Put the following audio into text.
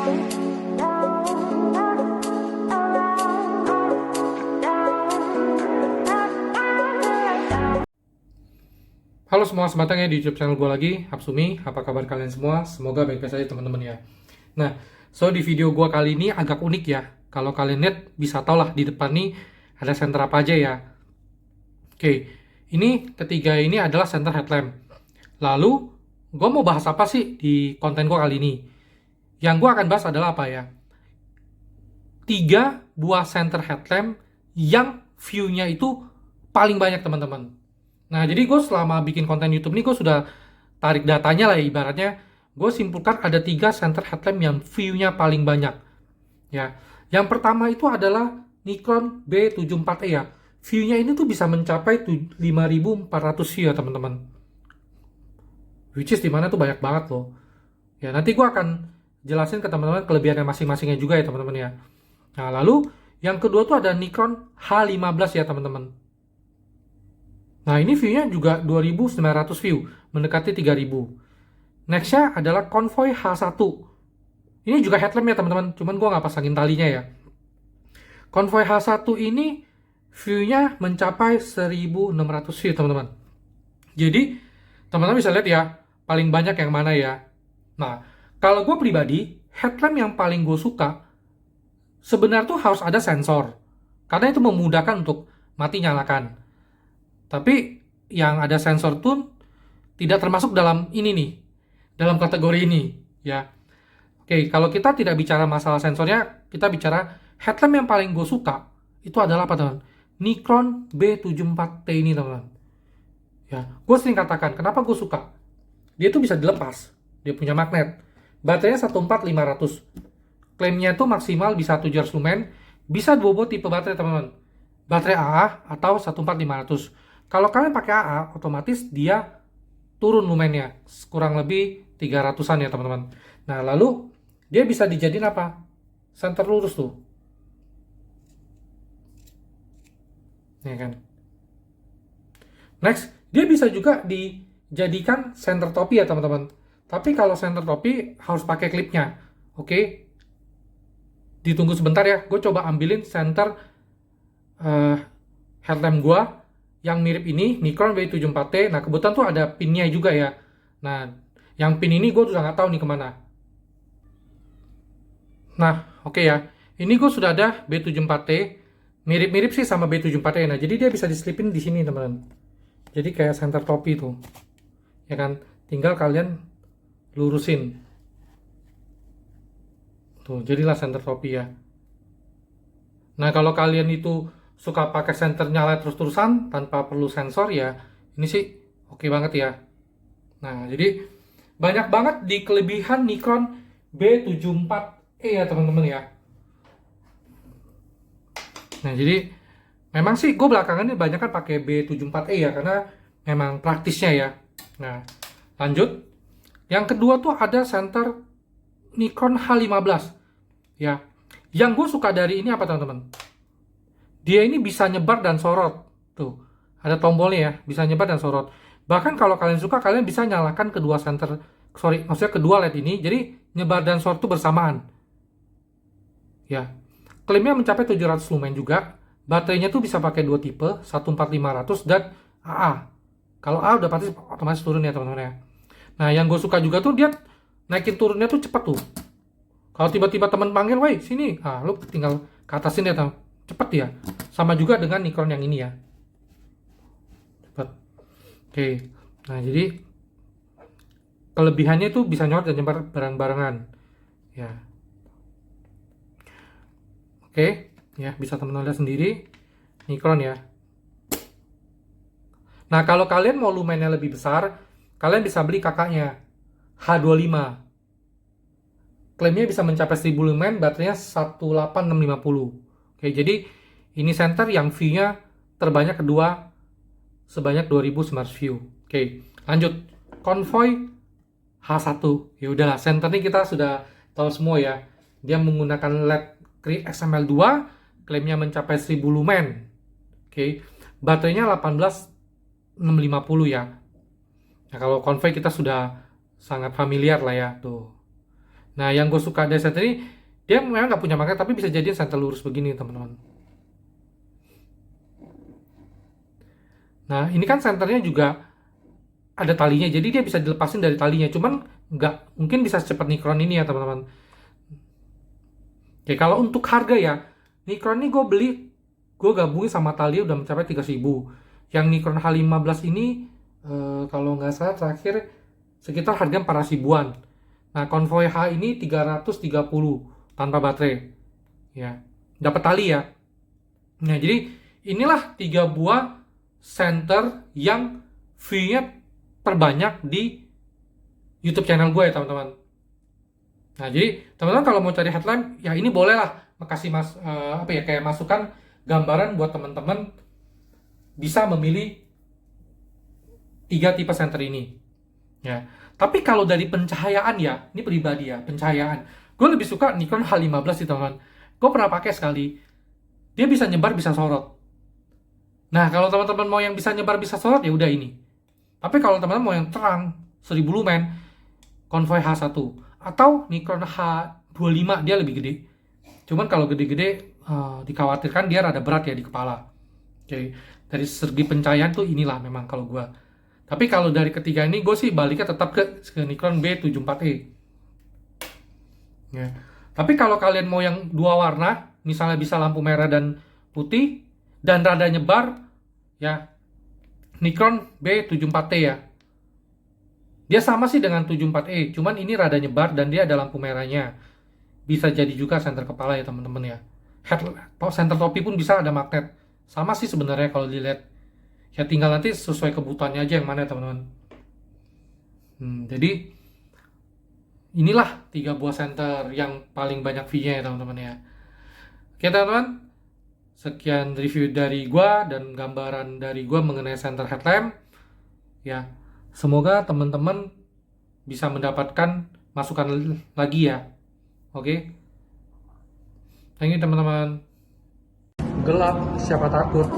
Halo semua, selamat datang ya di YouTube channel gue lagi, Hapsumi. Apa kabar kalian semua? Semoga baik-baik saja teman-teman ya. Nah, di video gue kali ini agak unik ya. Kalau kalian lihat, bisa tau lah di depan nih ada senter apa aja ya. Oke, ini ketiga ini adalah center headlamp. Lalu, gue mau bahas apa sih di konten gue kali ini? Yang gue akan bahas adalah apa ya? 3 buah center headlamp yang view-nya itu paling banyak teman-teman. Nah, jadi gue selama bikin konten YouTube ini gue sudah tarik datanya lah ya, ibaratnya gue simpulkan ada 3 center headlamp yang view-nya paling banyak. Ya, yang pertama itu adalah Nikon B74E ya. View-nya ini tuh bisa mencapai 5.400 view ya teman-teman. Which is dimana tuh banyak banget loh. Ya, nanti gue akan jelasin ke teman-teman kelebihannya masing-masingnya juga ya teman-teman ya. Nah, lalu yang kedua tuh ada Nikon H15 ya teman-teman. Nah, ini view-nya juga 2.900 view, mendekati 3.000. Next-nya adalah Convoy H1. Ini juga headlamp ya teman-teman, cuman gue nggak pasangin talinya ya. Convoy H1 ini view-nya mencapai 1.600 view teman-teman. Jadi, teman-teman bisa lihat ya, paling banyak yang mana ya. Nah, kalau gue pribadi, headlamp yang paling gue suka, sebenarnya tuh harus ada sensor. Karena itu memudahkan untuk mati nyalakan. Tapi yang ada sensor pun tidak termasuk dalam ini nih, dalam kategori ini ya. Oke, kalau kita tidak bicara masalah sensornya, kita bicara headlamp yang paling gue suka itu adalah apa teman? Nikon B74T ini teman. Ya, gue sering katakan kenapa gue suka. Dia tuh bisa dilepas, dia punya magnet. Baterainya 14500. Klaimnya tuh maksimal bisa 700 lumen, bisa dua tipe baterai teman-teman. Baterai AA atau 14500. Kalau kalian pakai AA, otomatis dia turun lumennya, kurang lebih 300-an ya teman-teman. Nah, lalu dia bisa dijadiin apa? Senter lurus tuh. Ya kan? Next, dia bisa juga dijadikan senter topi ya teman-teman. Tapi kalau senter topi harus pakai klipnya. Oke? Ditunggu sebentar ya, gue coba ambilin senter headlamp gue yang mirip ini, Nikon B74T. Nah, kebetulan tuh ada pinnya juga ya. Nah, yang pin ini gue udah nggak tahu nih kemana. Nah, oke ya. Ini gue sudah ada B74T. Mirip-mirip sih sama B74T. Nah, jadi dia bisa diselipin di sini, teman-teman. Jadi kayak center topi tuh. Ya kan? Tinggal kalian lurusin. Tuh, jadilah center topi ya. Nah, kalau kalian itu suka pakai senter nyala terus-terusan tanpa perlu sensor ya, ini sih oke banget ya. Nah, jadi banyak banget di kelebihan Nikon B74E ya teman-teman ya. Nah, jadi memang sih gue belakangan ini banyak kan pakai B74E ya, karena memang praktisnya ya. Nah, lanjut. Yang kedua tuh ada senter Nikon H15 ya. Yang gue suka dari ini apa teman-teman? Dia ini bisa nyebar dan sorot. Tuh, ada tombolnya ya, bisa nyebar dan sorot. Bahkan kalau kalian suka, kalian bisa nyalakan kedua maksudnya kedua LED ini, jadi nyebar dan sorot itu bersamaan. Ya, klaimnya mencapai 700 lumen juga. Baterainya tuh bisa pakai dua tipe, 14500 dan AA. Kalau AA udah pasti otomatis turun ya teman-teman ya. Nah, yang gue suka juga tuh dia naikin turunnya tuh cepet tuh. Kalau tiba-tiba teman panggil, "Woi, sini." Ah, lu tinggal ke atasin ya, teman. Cepet ya. Sama juga dengan Nikon yang ini ya. Cepet. Oke. Nah, jadi kelebihannya itu bisa nyorot dan nyebar bareng-barengan. Ya. Oke. Ya, bisa teman-teman lihat sendiri. Nikon ya. Nah, kalau kalian mau lumennya lebih besar, kalian bisa beli kakaknya. H25. Klaimnya bisa mencapai 1000 lumen, baterainya 18650. Oke, jadi ini center yang view-nya terbanyak kedua sebanyak 2.900 view. Oke, lanjut. Convoy H1. Ya udahlah, center ini kita sudah tahu semua ya. Dia menggunakan LED Cree XML2, klaimnya mencapai 1000 lumen. Oke, baterainya 18650 ya. Nah, kalau Convoy kita sudah sangat familiar lah ya, tuh. Nah, yang gue suka dari center ini, dia memang nggak punya magnet tapi bisa jadi center lurus begini teman-teman. Nah, ini kan senternya juga ada talinya, jadi dia bisa dilepasin dari talinya. Cuman nggak mungkin bisa secepat Nikron ini ya teman-teman. Oke, kalau untuk harga ya, Nikron ini gue gabungin sama tali udah mencapai 3.000. Yang Nikron H15 ini, kalau nggak salah terakhir sekitar harga 400 ribuan. Nah, Convoy H ini 330 tanpa baterai. Ya, dapat tali ya. Nah, jadi inilah 3 buah center yang view-nya terbanyak di YouTube channel gue ya teman-teman. Nah, jadi teman-teman kalau mau cari headlamp, ya ini boleh lah kasih kayak masukan gambaran buat teman-teman bisa memilih 3 tipe center ini. Ya. Tapi kalau dari pencahayaan ya, ini pribadi ya, pencahayaan. Gue lebih suka Nikon H15 sih teman-teman. Gue pernah pakai sekali. Dia bisa nyebar, bisa sorot. Nah, kalau teman-teman mau yang bisa nyebar, bisa sorot, ya udah ini. Tapi kalau teman-teman mau yang terang, 1000 lumen, Convoy H1 atau Nikon H25, dia lebih gede. Cuman kalau gede-gede dikhawatirkan dia rada berat ya di kepala. Oke, dari segi pencahayaan tuh inilah memang kalau gua. Tapi kalau dari ketiga ini gue sih baliknya tetap ke Nikon B74E. Ya. Tapi kalau kalian mau yang 2 warna, misalnya bisa lampu merah dan putih dan rada nyebar, ya Nikon B74T ya. Dia sama sih dengan 74E, cuman ini rada nyebar dan dia ada lampu merahnya. Bisa jadi juga senter kepala ya teman-teman ya. Senter topi pun bisa ada magnet. Sama sih sebenarnya kalau dilihat. Ya tinggal nanti sesuai kebutuhannya aja yang mana ya teman-teman. Jadi inilah 3 buah senter yang paling banyak view-nya ya teman-teman ya. Oke teman-teman, sekian review dari gua dan gambaran dari gua mengenai center headlamp. Ya, semoga teman-teman bisa mendapatkan masukan lagi ya. Oke. Thank you teman-teman. Gelap, siapa takut?